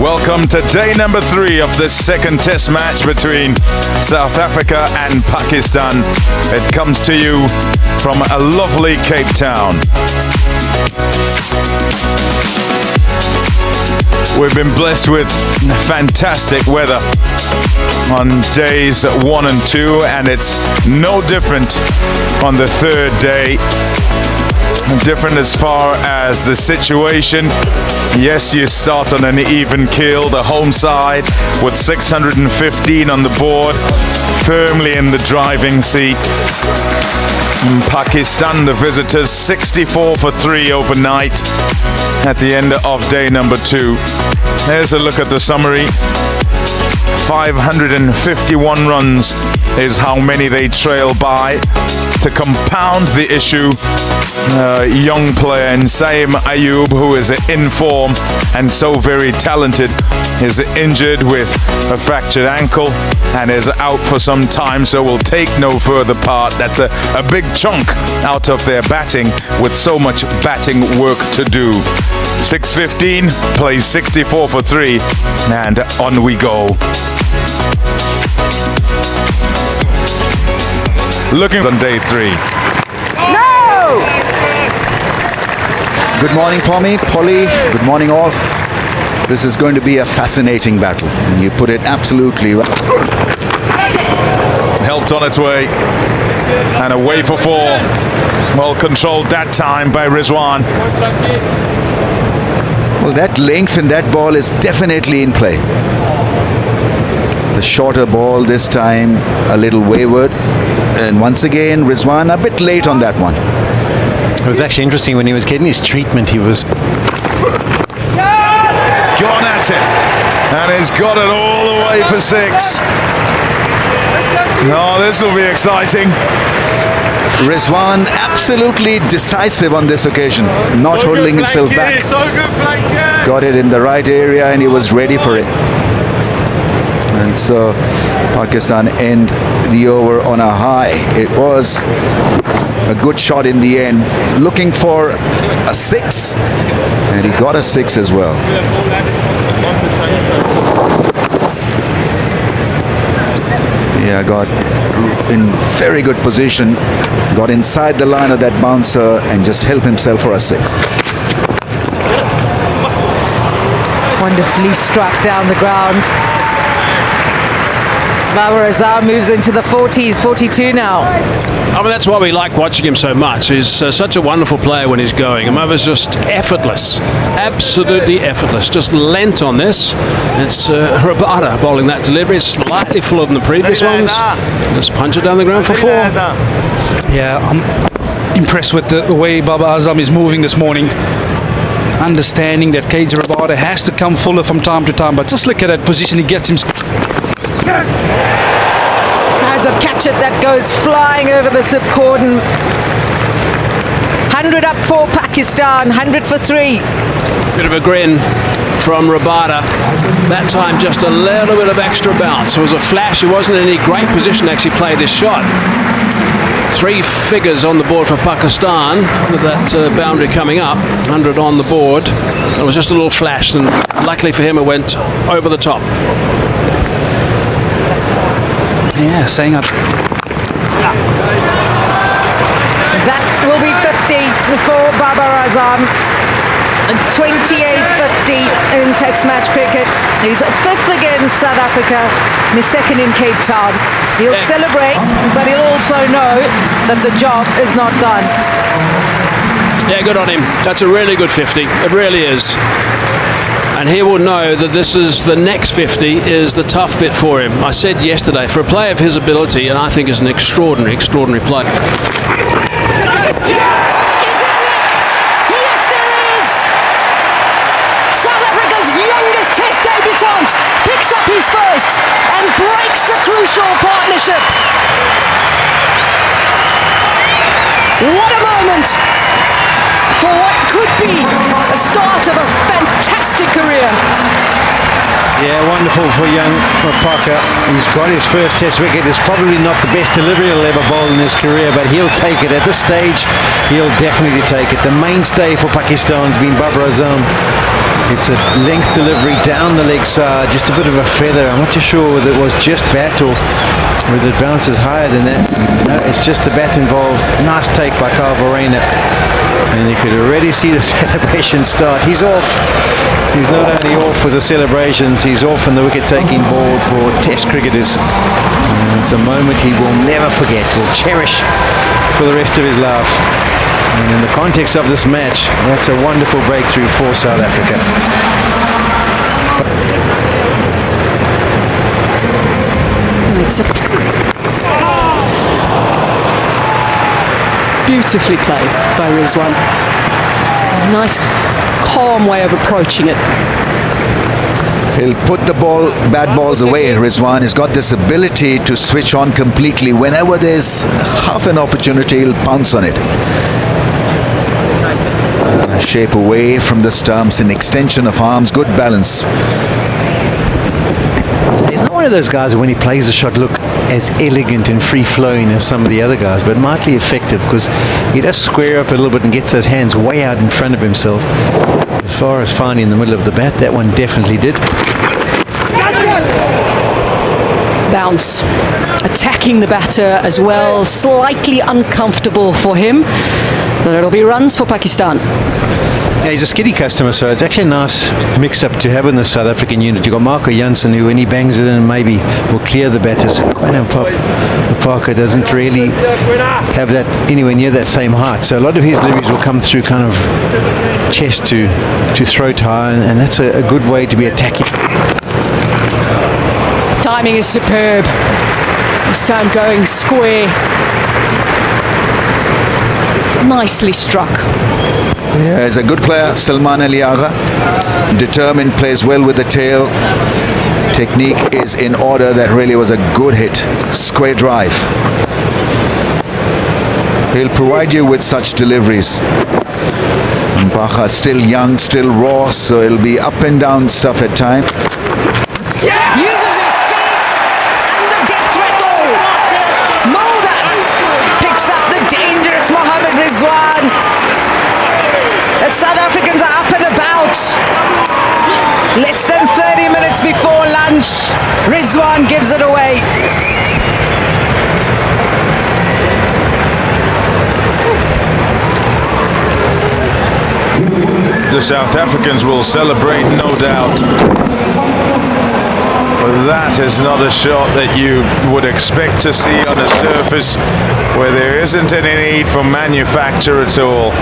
Welcome to day number 3 of the second test match between South Africa and Pakistan. It comes to you from a lovely Cape Town. We've been blessed with fantastic weather on days 1 and 2, and it's no different on the third day. Different as far as the situation. Yes, you start on an even keel, the home side, with 615 on the board, firmly in the driving seat. Pakistan, the visitors, 64 for 3 overnight at the end of day number 2. Here's a look at the summary. 551 runs is how many they trail by. To compound the issue, young player Nsaim Ayub, who is in form and so very talented, is injured with a fractured ankle and is out for some time, so will take no further part. That's a big chunk out of their batting with so much batting work to do. 615 plays 64 for 3, and on we go. Looking on day 3. No! Good morning, Polly. Good morning, all. This is going to be a fascinating battle. And you put it absolutely right. Helped on its way. And away for 4. Well controlled that time by Rizwan. Well, that length in that ball is definitely in play. The shorter ball this time, a little wayward. And once again, Rizwan a bit late on that one. It was actually interesting when he was getting his treatment. He was gone at it, and he's got it all the way for 6. Oh, this will be exciting. Rizwan absolutely decisive on this occasion, not holding himself back. Got it in the right area, and he was ready for it. And so Pakistan end the over on a high. It was a good shot in the end, looking for a 6, and he got a 6 as well. Yeah, got in very good position, got inside the line of that bouncer and just helped himself for a 6. Wonderfully struck down the ground. Babar Azam moves into the 40s, 42 now. I mean, that's why we like watching him so much. He's such a wonderful player when he's going. Babar's just effortless, absolutely effortless. Just lent on this. It's Rabada bowling that delivery. It's slightly fuller than the previous ones. Just punch it down the ground for 4. Yeah, I'm impressed with the way Babar Azam is moving this morning. Understanding that KJ Rabada has to come fuller from time to time, but just look at that position he gets him. Has a catch it that goes flying over the slip cordon. 100 up for Pakistan, 100 for 3. Bit of a grin from Rabada. That time just a little bit of extra bounce. It was a flash. He wasn't in any great position to actually play this shot. 3 figures on the board for Pakistan with that boundary coming up. 100 on the board. It was just a little flash, and luckily for him it went over the top. Yeah, saying up. That will be 50 for Babar Azam. 28th 50 in Test match cricket. He's 5th against South Africa and he's 2nd in Cape Town. He'll celebrate, but he'll also know that the job is not done. Yeah, good on him. That's a really good 50. It really is. And he will know that this is the next 50 is the tough bit for him. I said yesterday, for a player of his ability, and I think is an extraordinary player. Picks up his first and breaks a crucial partnership. What a moment for what could be a start of a fantastic career. Yeah, wonderful for young Parker. He's got his first test wicket. It's probably not the best delivery he'll ever bowl in his career, but he'll take it. At this stage, he'll definitely take it. The mainstay for Pakistan's been Babar Azam. It's a length delivery down the leg side, just a bit of a feather. I'm not too sure whether it was just bat or whether it bounces higher than that. No, it's just the bat involved. Nice take by Kyle Verreynne. And you could already see the celebration start. He's off. He's not only off with the celebrations, he's off on the wicket-taking board for Test cricketers. And it's a moment he will never forget, will cherish for the rest of his life. And in the context of this match, that's a wonderful breakthrough for South Africa. It's beautifully played by Rizwan. Nice, calm way of approaching it. He'll put the bad balls away. Rizwan has got this ability to switch on completely. Whenever there's half an opportunity, he'll pounce on it. Shape away from the stumps, an extension of arms, good balance. He's not one of those guys who, when he plays the shot, look as elegant and free-flowing as some of the other guys, but mightily effective because he does square up a little bit and gets those hands way out in front of himself. As far as finding in the middle of the bat, that one definitely did. Bounce. Attacking the batter as well. Slightly uncomfortable for him, but it'll be runs for Pakistan. Yeah, he's a skiddy customer, so it's actually a nice mix-up to have in the South African unit. You've got Marco Jansen, who when he bangs it in maybe will clear the batters. Parker doesn't really have that anywhere near that same height, so a lot of his deliveries will come through kind of chest to throat high, and that's a good way to be attacking. Timing is superb. This time going square. Nicely struck. Yeah, he's a good player, Salman Ali Agha. Determined, plays well with the tail. Technique is in order. That really was a good hit. Square drive. He'll provide you with such deliveries. Baha still young, still raw, so it'll be up and down stuff at time. Uses his feet and the death rattle. Mulder picks up the dangerous Mohammad Rizwan. The South Africans are up and about. Less than 30 minutes before lunch, Rizwan gives it away. The South Africans will celebrate, no doubt. But that is not a shot that you would expect to see on a surface where there isn't any need for manufacture at all.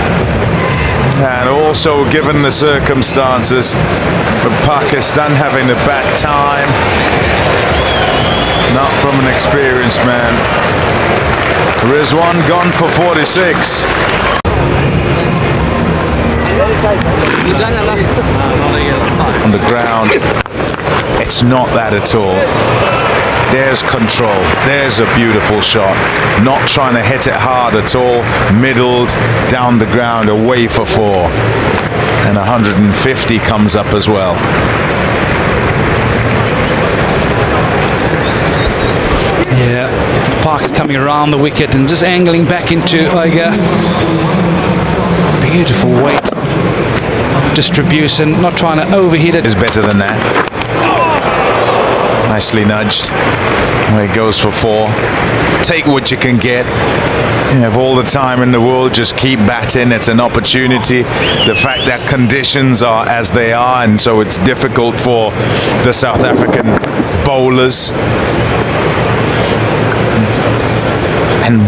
And also, given the circumstances of Pakistan having a bad time, not from an experienced man. Rizwan gone for 46. On the ground, it's not that at all. There's control. There's a beautiful shot. Not trying to hit it hard at all. Middled down the ground, away for 4. And 150 comes up as well. Yeah, Parker coming around the wicket and just angling back into Iger. Beautiful weight distribution, not trying to overhit it. Is better than that. Nicely nudged. Well, he goes for 4. Take what you can get. You have all the time in the world, just keep batting. It's an opportunity. The fact that conditions are as they are, and so it's difficult for the South African bowlers. And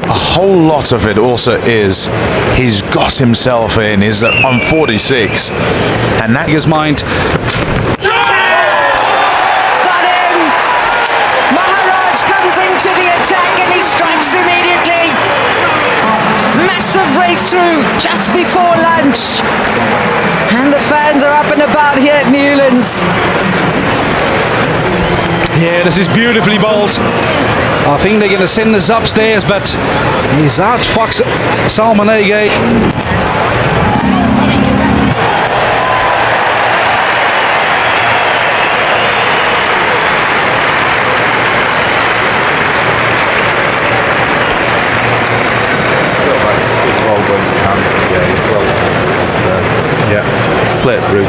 a whole lot of it also is he's got himself in. He's on 46, and that His mind. Got him! Maharaj comes into the attack and he strikes immediately. Massive breakthrough just before lunch. And the fans are up and about here at Newlands. Yeah, this is beautifully bowled. I think they're going to send this upstairs, but he's out. Fox Salman Agha.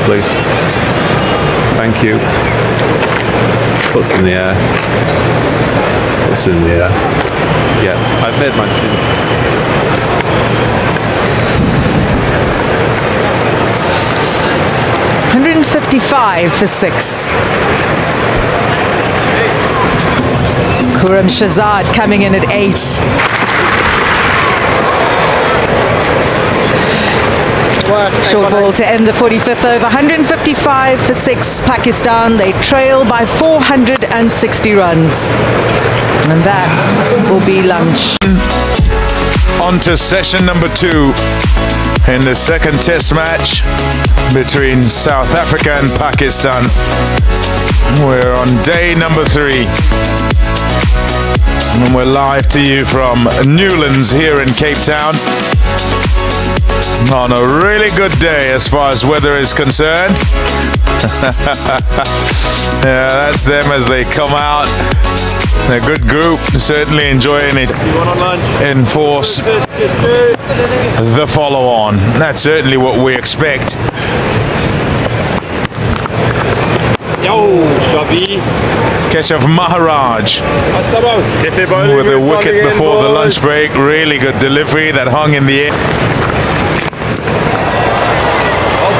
please. Thank you. Puts in the air. Puts in the air. Yeah, I've made my decision. 155 for 6. Kuram Shazad coming in at 8. Short ball to end the 45th over. 155 for 6 Pakistan. They trail by 460 runs. And that will be lunch. On to session number 2 in the second test match between South Africa and Pakistan. We're on day number 3. And we're live to you from Newlands here in Cape Town. On a really good day as far as weather is concerned. Yeah, that's them as they come out. A good group, certainly enjoying it. Enforce the follow-on. That's certainly what we expect. Keshav Maharaj with a wicket before the lunch break. Really good delivery that hung in the air.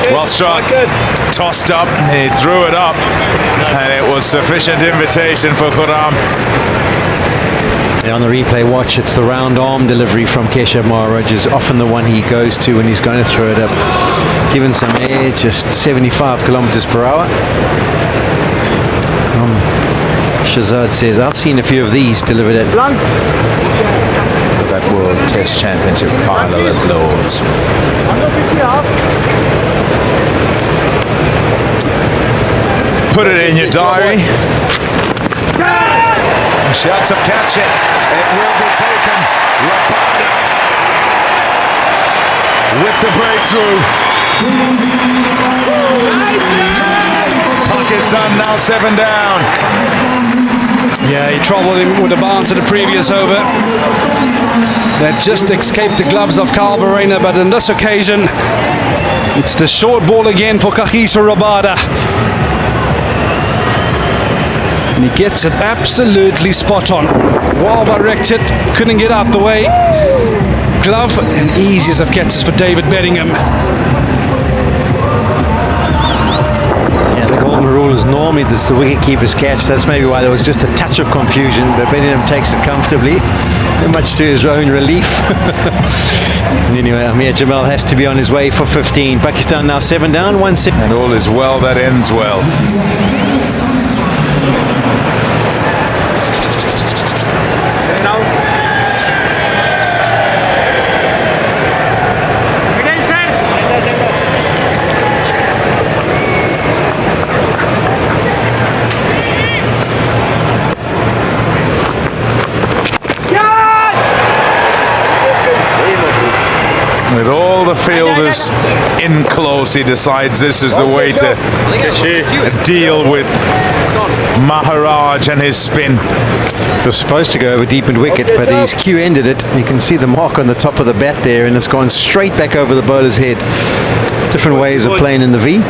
Well struck, tossed up, he threw it up, and it was sufficient invitation for Khurram. Yeah, on the replay watch, it's the round arm delivery from Keshav Maharaj is often the one he goes to when he's going to throw it up. Given some air, just 75 kilometers per hour. Shazad says, I've seen a few of these delivered at That World Test Championship final at Lords. Put it in your diary. Shots up, catch it. It will be taken. Rabada with the breakthrough. Pakistan now 7 down. Yeah, he troubled him with a bounce at the previous over. That just escaped the gloves of Karl Verreynne, but on this occasion, it's the short ball again for Kagiso Rabada. And he gets it absolutely spot on. Well directed, couldn't get out the way. Glove and easy as of catches for David Bedingham. The golden rule is normally this the wicketkeeper's catch. That's maybe why there was just a touch of confusion, but Bedingham takes it comfortably, much to his own relief. Anyway, Amir Jamal has to be on his way for 15. Pakistan now 7 down, 1-6. And all is well that ends well. With all the fielders in close, he decides this is the way to deal with Maharaj and his spin. It was supposed to go over deep in wicket, but he's Q-ended it. You can see the mark on the top of the bat there, and it's gone straight back over the bowler's head. Different ways of playing in the V.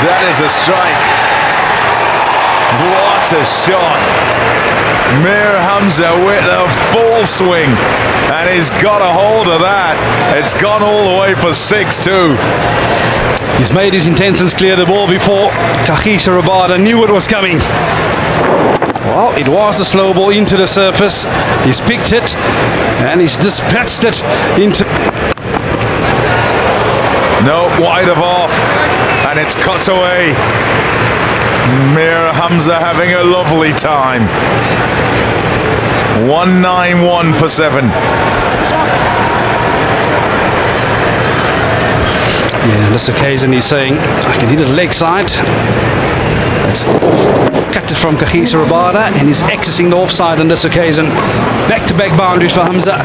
That is a strike. What a shot. Mir Hamza with a full swing, and he's got a hold of that. It's gone all the way for 6 too. He's made his intentions clear the ball before. Kagiso Rabada knew it was coming. Well, it was a slow ball into the surface. He's picked it, and he's dispatched it into... No, wide of off, and it's cut away. Mir Hamza having a lovely time. 191 for 7. Yeah, on this occasion he's saying, I can hit a leg side. That's cut it from Kagiso Rabada, and he's accessing the offside on this occasion. Back-to-back boundaries for Hamza.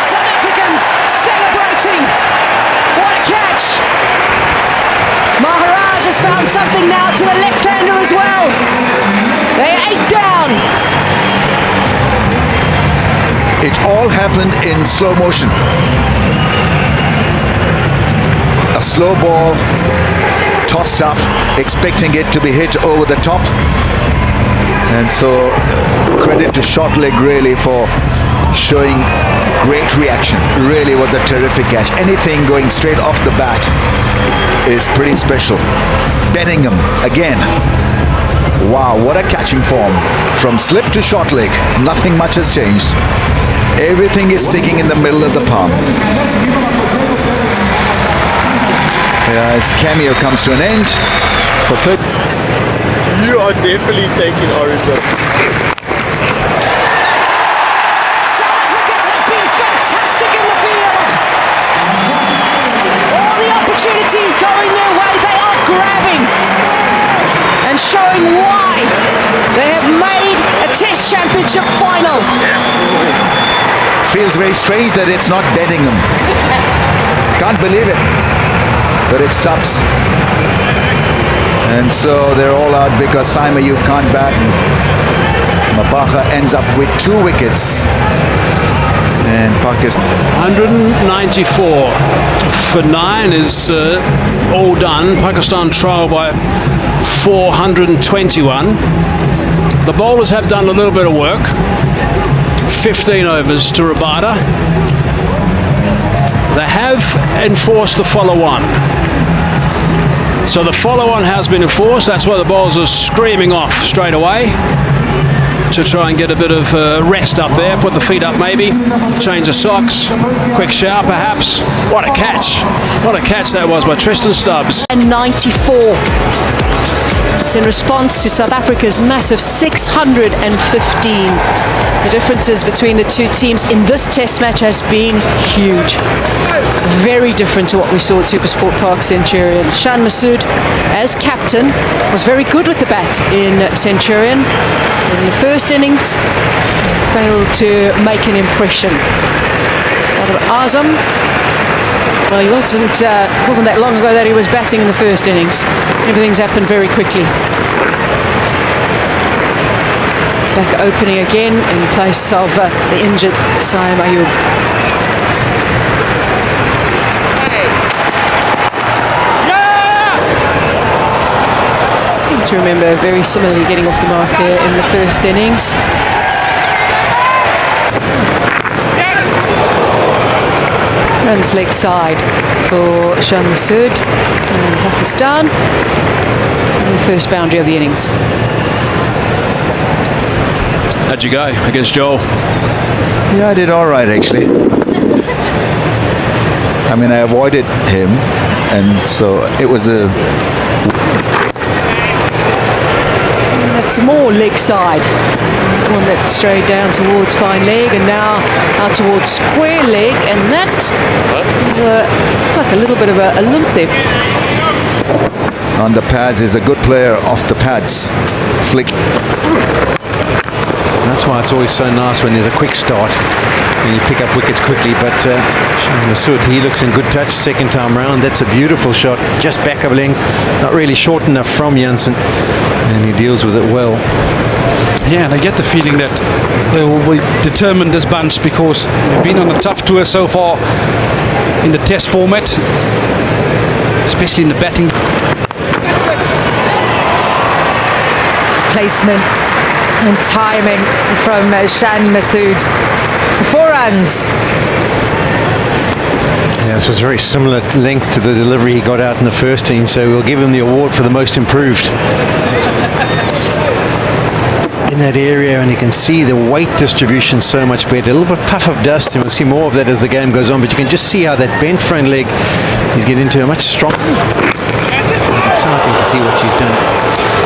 South Africans celebrating. What a catch. Maharaj has found something now to the left-hander as well. It all happened in slow motion. A slow ball tossed up, expecting it to be hit over the top. And so credit to short leg really for showing great reaction. Really was a terrific catch. Anything going straight off the bat is pretty special. Bellingham again. Wow, what a catching form. From slip to short leg, nothing much has changed. Everything is sticking in the middle of the palm. Yeah, his cameo comes to an end. For third. You are definitely taking orange. South Africa have been fantastic in the field. All the opportunities going their way, they are grabbing and showing why they have made a Test Championship final. Feels very strange that it's not Bellingham. Can't believe it. But it's stumps. And so they're all out because Saim Ayub can't bat. Mapaka ends up with 2 wickets. And Pakistan. 194 for 9 is all done. Pakistan trail by 421. The bowlers have done a little bit of work. 15 overs to Rabada. They have enforced the follow-on. So the follow-on has been enforced. That's why the bowlers are screaming off straight away to try and get a bit of rest up there. Put the feet up maybe. Change the socks. Quick shower perhaps. What a catch. What a catch that was by Tristan Stubbs. And 94. It's in response to South Africa's massive 615. The differences between the two teams in this Test match has been huge. Very different to what we saw at SuperSport Park Centurion. Shan Masood, as captain, was very good with the bat in Centurion. In the first innings, failed to make an impression. Azam, well, he wasn't that long ago that he was batting in the first innings. Everything's happened very quickly. Back opening again in place of the injured Saim Ayub. I seem to remember very similarly getting off the marker in the first innings. Runs leg side for Shan Masood and Pakistan. And the first boundary of the innings. How'd you go against Joel? Yeah, I did all right actually. I mean, I avoided him, and so it was a. That's more leg side. One that strayed down towards fine leg and now out towards square leg, and that like a little bit of a lump there. On the pads, is a good player off the pads. Flick. That's why it's always so nice when there's a quick start and you pick up wickets quickly. But Masood, he looks in good touch second time round. That's a beautiful shot, just back of length, not really short enough from Jansen, and he deals with it well. Yeah, and I get the feeling that they will be determined, this bunch, because they've been on a tough tour so far in the Test format, especially in the batting. Placement and timing from Shan Masood. 4 runs. Yeah, this was very similar length to the delivery he got out in the first innings, so we'll give him the award for the most improved. In that area, and you can see the weight distribution so much better. A little bit puff of dust, and we'll see more of that as the game goes on, but you can just see how that bent front leg is getting into a much stronger. Exciting to see what she's done.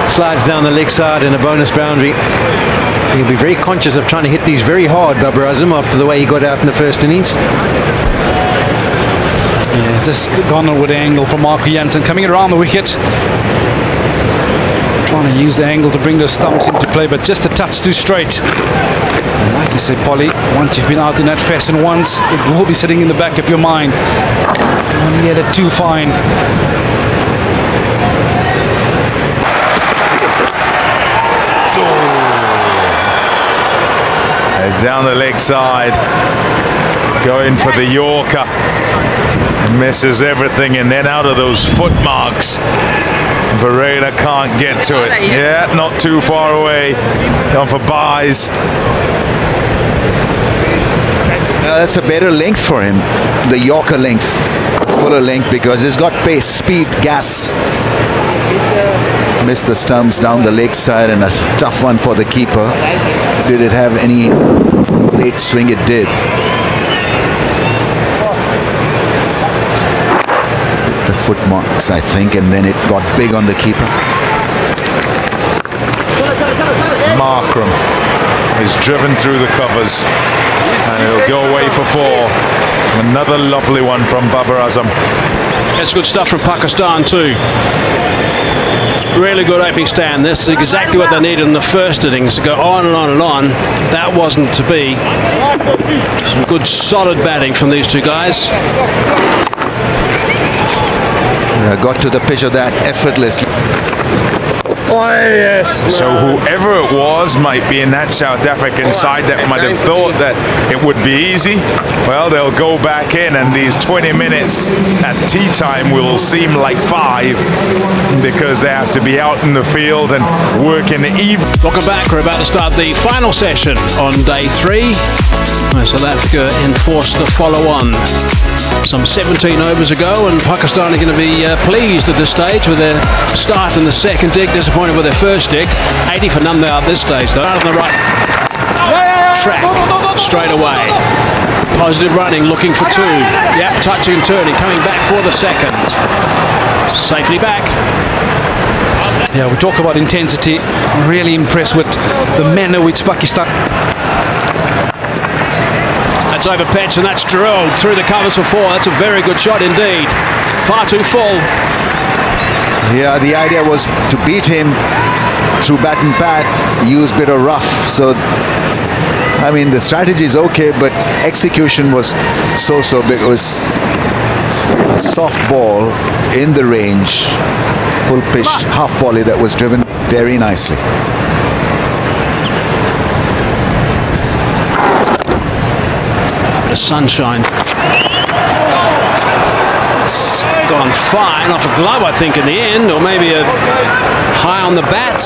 Slides down the leg side and a bonus boundary. He'll be very conscious of trying to hit these very hard, Babar Azam, after the way he got out in the first innings. Yeah, it's just gone with the angle from Marco Jansen coming around the wicket. Trying to use the angle to bring those stumps into play, but just a touch too straight. And like you said, Polly, once you've been out in that fashion once, it will be sitting in the back of your mind. Don't want to get it too fine. He's down the leg side, going for the Yorker. Misses everything, and then out of those foot marks, Varela can't get to it. Yeah, not too far away. Gone for buys. That's a better length for him, the Yorker length, fuller length, because he's got pace, speed, gas. Missed the stumps down the leg side, and a tough one for the keeper. Did it have any late swing? It did. The foot marks, I think, and then it got big on the keeper. Markram is driven through the covers, and it'll go away for 4. Another lovely one from Babar Azam. That's good stuff from Pakistan too. Really good opening stand. This is exactly what they needed in the first innings, to go on and on and on. That wasn't to be. Some good solid batting from these two guys. Got to the pitch of that effortlessly. Oh, yes. So whoever it was might be in that South African side that might have thought that it would be easy. Well, they'll go back in, and these 20 minutes at tea time will seem like 5 because they have to be out in the field and work in the evening. Welcome back. We're about to start the final session on day 3. South Africa enforced the follow-on some 17 overs ago, and Pakistan are going to be pleased at this stage with their start in the second dig. Disappointed with their first dig. 80 for none there at this stage, though. Out on the right track straight away. Positive running, looking for 2. Yep, touching and turning, coming back for the second. Safely back. Yeah, we talk about intensity. I'm really impressed with the manner which Pakistan. That's over pitch, and that's drilled through the covers for 4. That's a very good shot indeed. Far too full. Yeah, the idea was to beat him through bat and pad, use bit of rough. So, I mean, the strategy is okay, but execution was so big. It was a soft ball in the range, full pitched half volley that was driven very nicely. The sunshine. It's gone fine off a glove, I think, in the end, or maybe a high on the bat.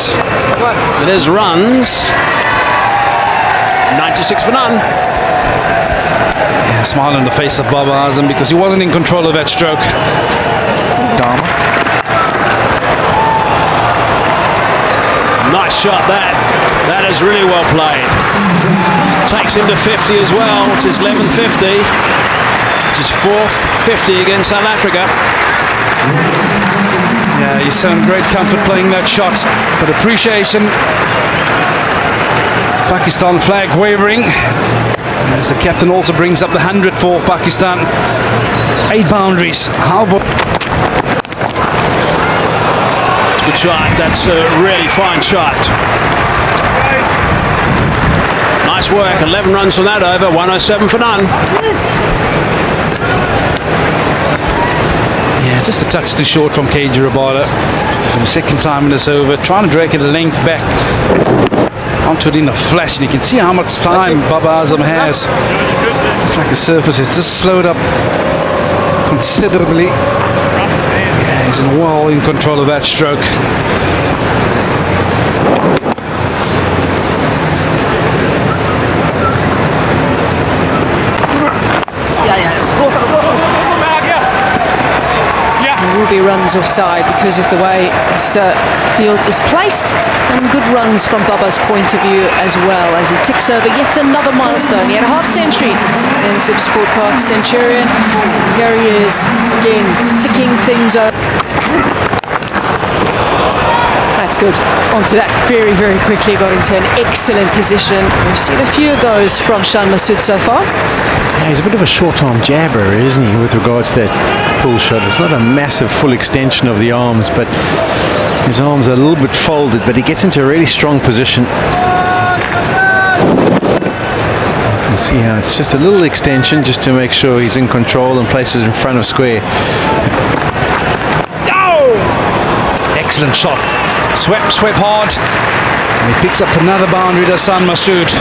It is runs. 96 for none. Yeah, smile on the face of Babar Azam because he wasn't in control of that stroke. Dharma. Nice shot that. That is really well played. Takes him to 50 as well, which is 1150. Which is 4th 50 against South Africa. Yeah, he's shown great comfort playing that shot, but appreciation. Pakistan flag wavering as the captain also brings up the 100 for Pakistan. 8 boundaries. How about? Good shot. That's a really fine shot. Nice work. 11 runs from that over. 107 for none. Yeah, just a touch too short from KG Rabada for the second time in this over. Trying to drag it a length back onto it in a flash, and you can see how much time Babar Azam has. Looks like the surface has just slowed up considerably. Yeah, he's well in control of that stroke. Will be runs offside because of the way this field is placed, and good runs from Baba's point of view as well, as he ticks over yet another milestone. He had a half century in Supersport Park Centurion. Here he is again, ticking things over. That's good. Onto that very quickly, got into an excellent position. We've seen a few of those from Shan Masood so far. Yeah, he's a bit of a short-arm jabber, isn't he, with regards to that pull shot. It's not a massive full extension of the arms, but his arms are a little bit folded, but he gets into a really strong position. You can see how it's just a little extension just to make sure he's in control and places it in front of square. Excellent shot. Swept hard. And he picks up another boundary to Shan Masood.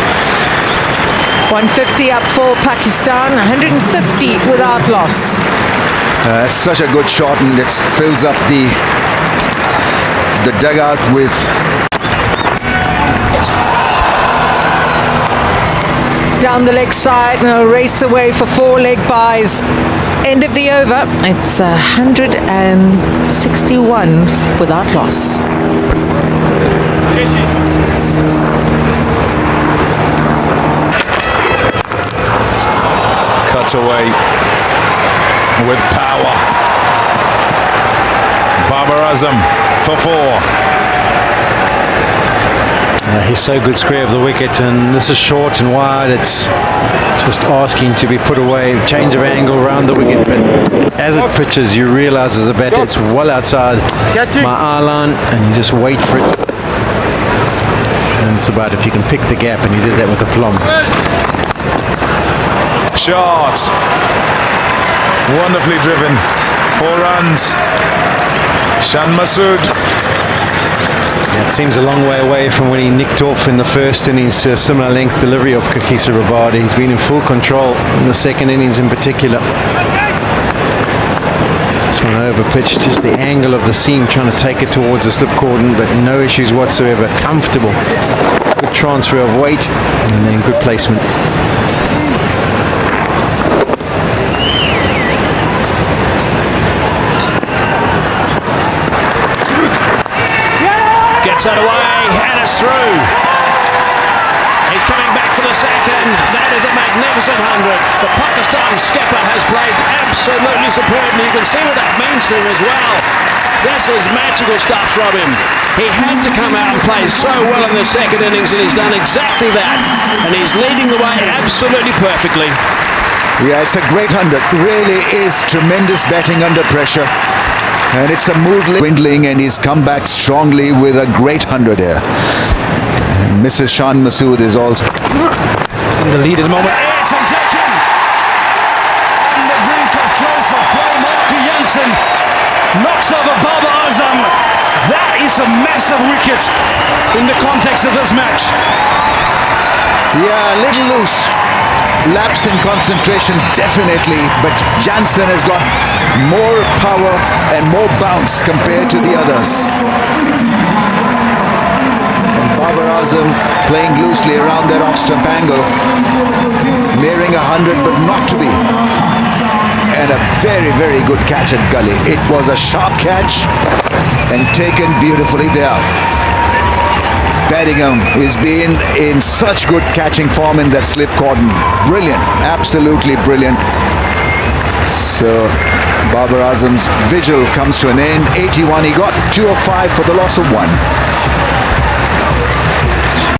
150 up for Pakistan, 150 without loss. Such a good shot, and it fills up the dugout with down the leg side, and a race away for 4 leg byes. End of the over, it's 161 without loss. Cut away with power. Babar Azam for 4. He's so good square of the wicket, and this is short and wide. It's just asking to be put away. Change of angle around the wicket, but as it pitches, you realise as a batter it's well outside my eye line, and you just wait for it. And it's about if you can pick the gap, and he did that with aplomb. Shot. Wonderfully driven. 4 runs. Shan Masood. It seems a long way away from when he nicked off in the first innings to a similar length delivery of Kakisa Rabada. He's been in full control in the second innings in particular. This one over pitched, just the angle of the seam trying to take it towards the slip cordon, but no issues whatsoever. Comfortable. Good transfer of weight and then good placement. Gets it away, and it's through. He's coming back for the second. That is a magnificent 100. The Pakistan skipper has played absolutely superb, and you can see what that means to him as well. This is magical stuff from him. He had to come out and play so well in the second innings, and he's done exactly that. And he's leading the way absolutely perfectly. Yeah, it's a great 100. Really is tremendous batting under pressure. And it's a mood dwindling, and he's come back strongly with a great 100 here. And Mrs. Shan Masood is also In the lead at the moment. It's and taken! On the brink of close-up play, Marco Jansen knocks over Babar Azam. That is a massive wicket in the context of this match. Yeah, a little loose. Lapse in concentration, definitely, but Jansen has got more power and more bounce compared to the others. And Babar Azam playing loosely around that off-stump angle, nearing 100 but not to be. And a very, very good catch at gully. It was a sharp catch and taken beautifully there. Bedingham has been in such good catching form in that slip cordon. Brilliant, absolutely brilliant. So Babar Azam's vigil comes to an end. 81, he got 2 of 5 for the loss of 1.